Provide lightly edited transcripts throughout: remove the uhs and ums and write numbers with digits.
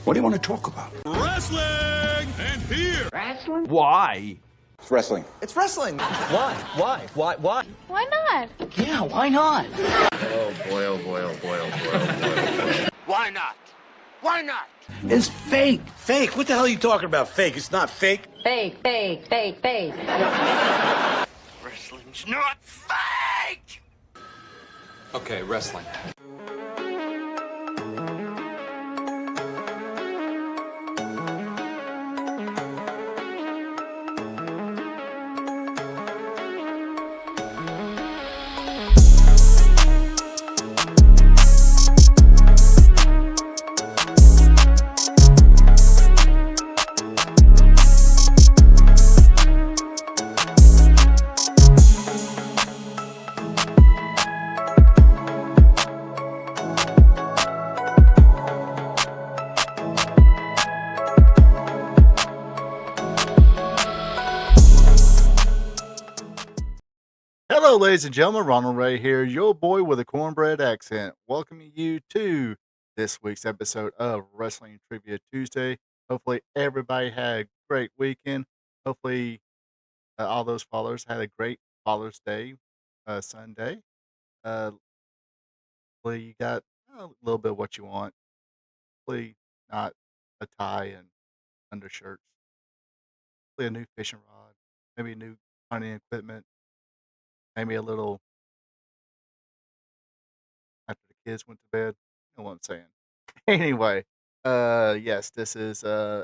What do you want to talk about? Wrestling! And here! Wrestling? Why? It's wrestling. It's wrestling. Why? Why? Why not? Yeah, why not? Oh boy, oh boy, oh boy, oh boy, oh boy. Why not? Why not? It's fake. Fake? What the hell are you talking about? Fake? It's not fake. Fake. Wrestling's not fake! Okay, wrestling. Hello, ladies and gentlemen. Ronald Ray here, your boy with a cornbread accent, welcoming you to this week's episode of Wrestling Trivia Tuesday. Hopefully, everybody had a great weekend. Hopefully, all those followers had a great Father's Day Sunday. Hopefully, you got a little bit of what you want. Hopefully, not a tie and undershirts. Hopefully, a new fishing rod, maybe new hunting equipment, maybe a little after the kids went to bed. You know what I'm saying. Anyway, yes, this is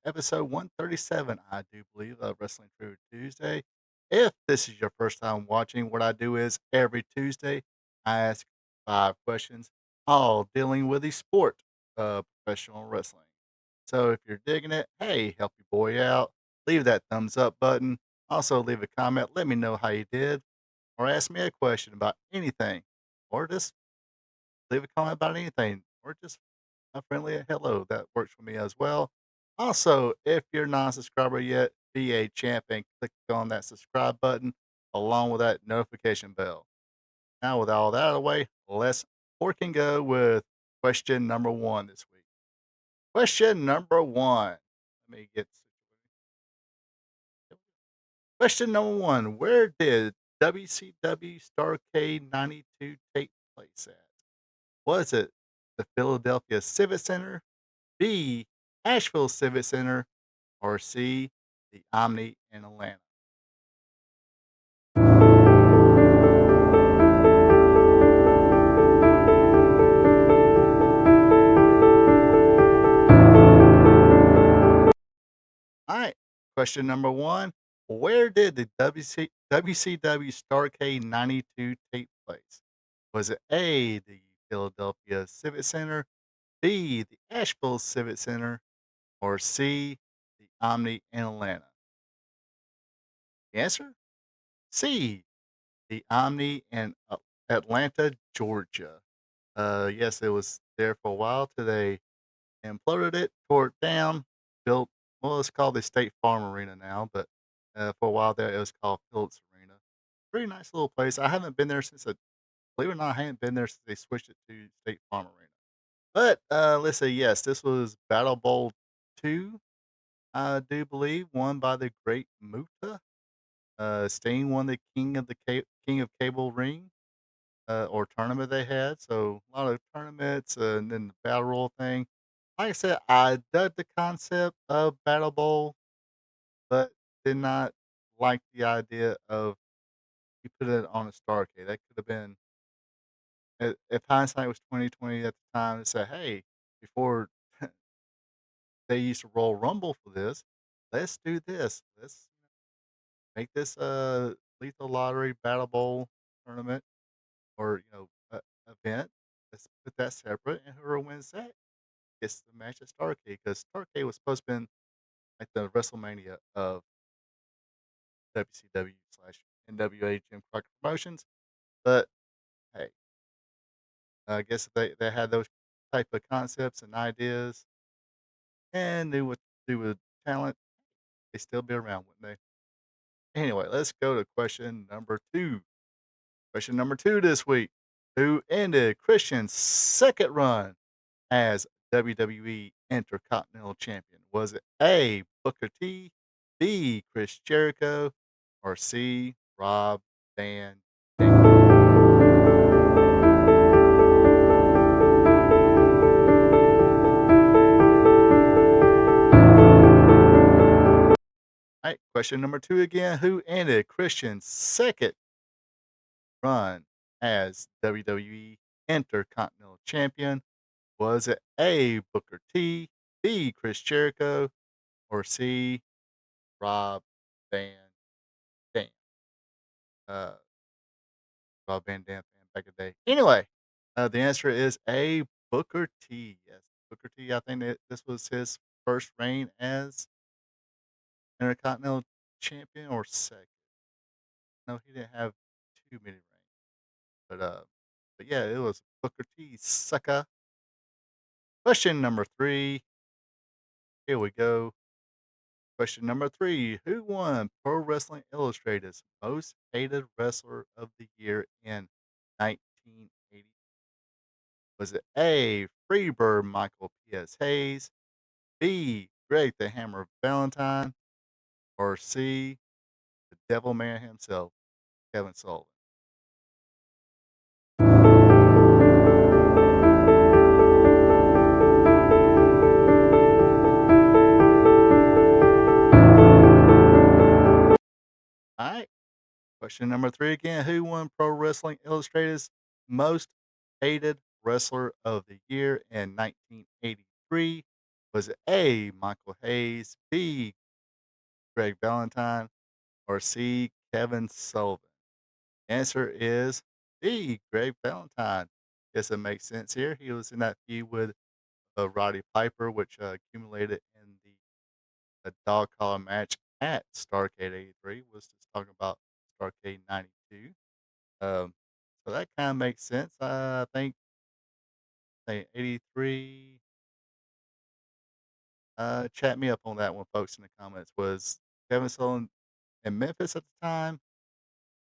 episode 137, I do believe, of Wrestling Trivia Tuesday. If this is your first time watching, what I do is every Tuesday I ask 5 questions, all dealing with the sport of professional wrestling. So if you're digging it, hey, help your boy out. Leave that thumbs up button. Also leave a comment. Let me know how you did, or ask me a question about anything, or just leave a comment about anything, or just a friendly hello. That works for me as well. Also, if you're not a subscriber yet, be a champ and click on that subscribe button along with that notification bell. Now, with all that out of the way, let's fork and go with question number 1 this week. Question number 1. Let me get question number 1. Where did WCW Starrcade 92 take place at? Was it the Philadelphia Civic Center, B, Asheville Civic Center, or C, the Omni in Atlanta? All right, question number 1. Where did the WCW Starrcade 92 take place? Was it A, the Philadelphia Civic Center, B, the Asheville Civic Center, or C, the Omni in Atlanta? The answer? C, the Omni in Atlanta, Georgia. Yes, it was there for a while till they imploded it, tore it down, built, well, it's called the State Farm Arena now, but for a while there, it was called Phillips Arena. Pretty nice little place. I haven't been there since, believe it or not, I haven't been there since they switched it to State Farm Arena. But let's say, yes, this was Battle Bowl 2, I do believe, won by the Great Muta. Sting won the King of Cable ring or tournament they had. So a lot of tournaments and then the battle royal thing. Like I said, I dug the concept of Battle Bowl, but did not like the idea of you put it on a Starrcade. That could have been if hindsight was 2020 at the time to say, hey, before they used to roll Rumble for this, let's do this. Let's make this lethal lottery battle bowl tournament or event. Let's put that separate, and whoever wins that gets the match at Starrcade, because Starrcade was supposed to be like the WrestleMania of WCW slash NWA Jim Crockett Promotions. But hey, I guess they had those type of concepts and ideas and knew what to do with talent, they still be around, wouldn't they? Anyway, let's go to question number 2. Question number 2 this week. Who ended Christian's second run as WWE Intercontinental Champion? Was it A. Booker T, B. Chris Jericho, or C. Rob Van Dam? All right, question number 2 again. Who ended Christian's second run as WWE Intercontinental Champion? Was it A. Booker T, B. Chris Jericho, or C. Rob Van Dam? Uh, Rob Van Dam fan back in the day. Anyway, the answer is A. Booker T. Yes, Booker T. I think that this was his first reign as Intercontinental Champion or second. No, he didn't have too many reigns, but yeah, it was Booker T. Sucker. Question number 3. Here we go. Question number 3. Who won Pro Wrestling Illustrated's Most Hated Wrestler of the Year in 1980? Was it A. Freebird Michael P.S. Hayes, B. Greg the Hammer Valentine, or C. The Devil Man himself, Kevin Sullivan? All right. Question number 3 again. Who won Pro Wrestling Illustrated's Most Hated Wrestler of the Year in 1983? Was it A. Michael Hayes, B. Greg Valentine, or C. Kevin Sullivan? Answer is B. Greg Valentine. Guess it makes sense here. He was in that feud with Roddy Piper, which accumulated in the dog collar match at Starrcade 83. Was just talking about Starrcade 92. Um, so that kind of makes sense. I think say 83. Chat me up on that one, folks, in the comments. Was Kevin Sullivan in Memphis at the time,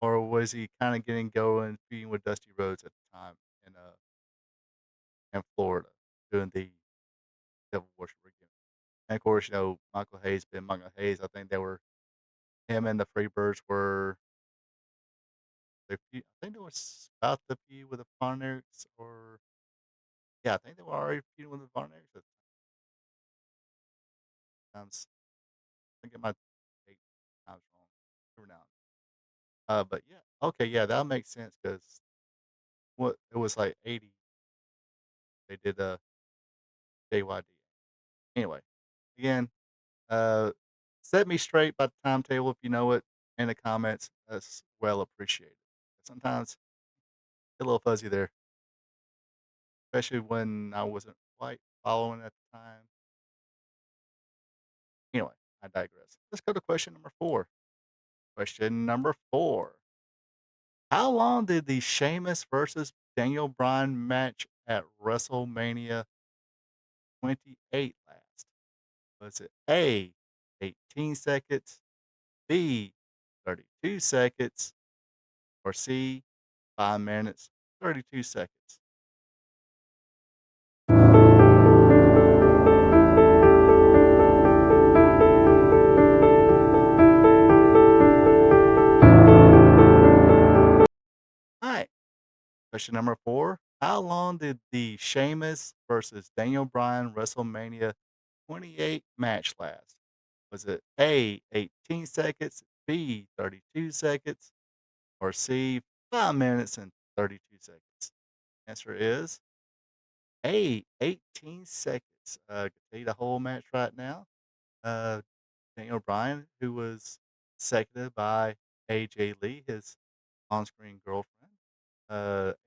or was he kind of getting going, feuding with Dusty Rhodes at the time in Florida, doing the Devil Worshiper gimmick? And of course, Michael Hayes being Michael Hayes. I think they were him and the Freebirds were. I think it was about the feud with the Phonics, or yeah, I think they were already feuding with the Phonics at times. I get my date times wrong every now. But yeah, okay, yeah, that makes sense because what it was like 80. They did JYD. Anyway, again, uh, set me straight by the timetable if you know it in the comments. That's well appreciated. Sometimes get a little fuzzy there, especially when I wasn't quite following at the time. Anyway, I digress. Let's go to question number 4. Question number 4. How long did the Sheamus versus Daniel Bryan match at WrestleMania 28 last? Was it A, 18 seconds, B, 32 seconds, or C, 5 minutes, 32 seconds? All right. Question number 4. How long did the Sheamus versus Daniel Bryan WrestleMania 28 match last? Was it A, 18 seconds, B, 32 seconds, or C, 5 minutes and 32 seconds? Answer is A, 18 seconds. I can tell you the whole match right now. Uh, Daniel Bryan, who was seconded by AJ Lee, his on-screen girlfriend.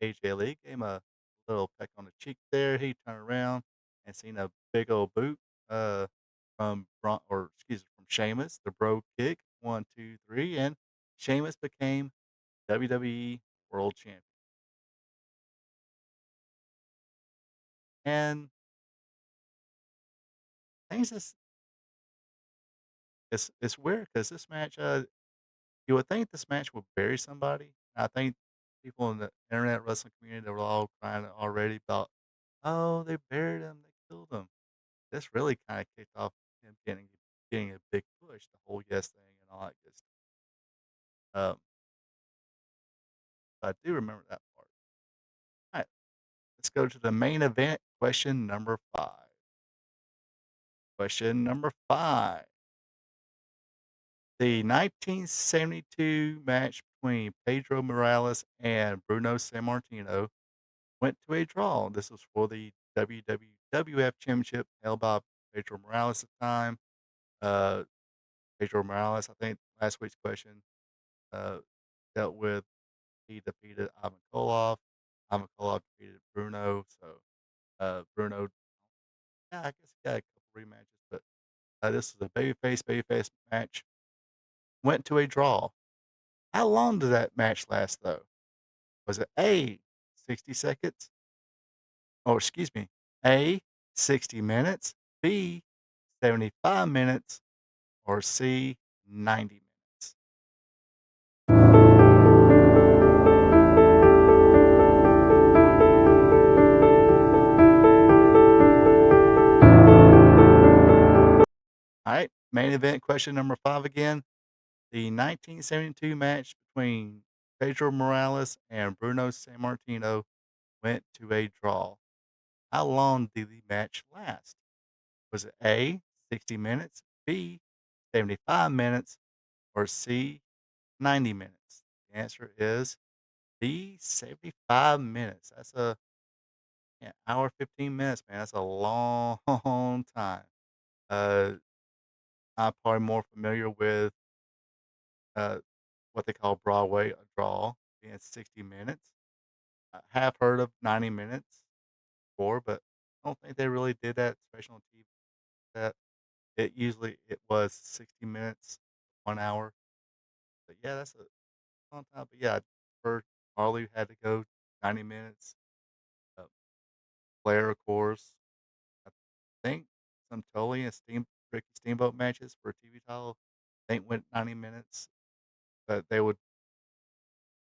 AJ Lee gave him a little peck on the cheek there. He turned around and seen a big old boot from Sheamus, the bro kick. 1, 2, 3, and Sheamus became WWE World Champion. And things is it's weird because this match, you would think this match would bury somebody. I think people in the internet wrestling community, they were all crying already about, oh, they buried him, they killed him. this really kind of kicked off him getting a big push, the whole yes thing and all that good stuff. I do remember that part. All right, let's go to the main event. Question number 5. Question number 5. The 1972 match between Pedro Morales and Bruno Sammartino went to a draw. This was for the WWF Championship held by Pedro Morales at the time. Uh, Pedro Morales, I think last week's question uh, dealt with he defeated Ivan Koloff. Ivan Koloff defeated Bruno. So Bruno, yeah, I guess he got a couple rematches, but this was a babyface match. Went to a draw. How long did that match last, though? Was it A, 60 seconds? Or excuse me, A, 60 minutes, B, 75 minutes, or C, 90 minutes? All right, main event question number 5 again. The 1972 match between Pedro Morales and Bruno Sammartino went to a draw. How long did the match last? Was it A, 60 minutes, B, 75 minutes, or C, 90 minutes? The answer is B, 75 minutes. That's a hour 15 minutes, man. That's a long time. Uh, I'm probably more familiar with uh, what they call Broadway, a draw, being 60 minutes. I have heard of 90 minutes before, but I don't think they really did that, especially on TV. That it was 60 minutes, 1 hour. But yeah, that's a long time. But yeah, I heard Harley had to go 90 minutes. Uh, Flair, of course. I think some Tully and Ricky Steamboat matches for a TV title, I think went 90 minutes. But they would,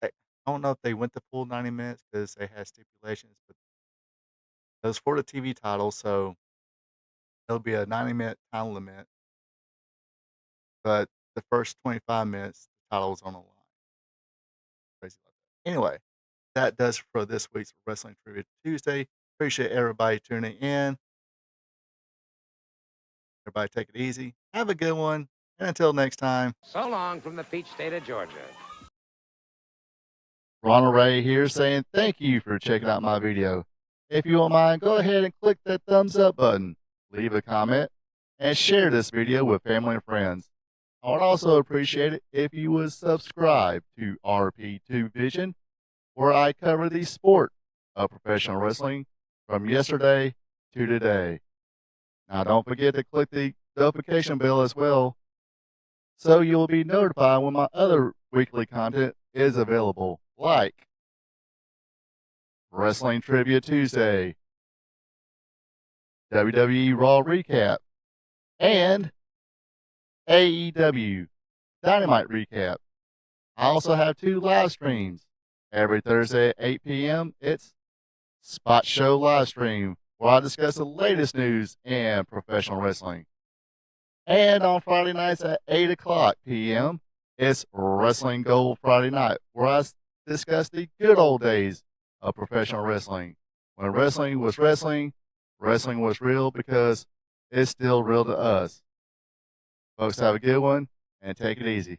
I don't know if they went the full 90 minutes because they had stipulations, but it was for the TV title, so it'll be a 90-minute time limit. But the first 25 minutes, the title was on the line. Crazy like that. Anyway, that does for this week's Wrestling Trivia Tuesday. Appreciate everybody tuning in. Everybody take it easy. Have a good one. And until next time. So long from the peach state of Georgia. Ronald Ray here saying thank you for checking out my video. If you don't mind, go ahead and click that thumbs up button, leave a comment, and share this video with family and friends. I would also appreciate it if you would subscribe to RP2 Vision, where I cover the sport of professional wrestling from yesterday to today. Now, don't forget to click the notification bell as well, so you'll be notified when my other weekly content is available, like Wrestling Trivia Tuesday, WWE Raw Recap, and AEW Dynamite Recap. I also have 2 live streams. Every Thursday at 8 p.m., it's Spot Show Live Stream, where I discuss the latest news in professional wrestling. And on Friday nights at 8 o'clock p.m., it's Wrestling Gold Friday Night, where I discuss the good old days of professional wrestling. When wrestling was wrestling, wrestling was real because it's still real to us. Folks, have a good one and take it easy.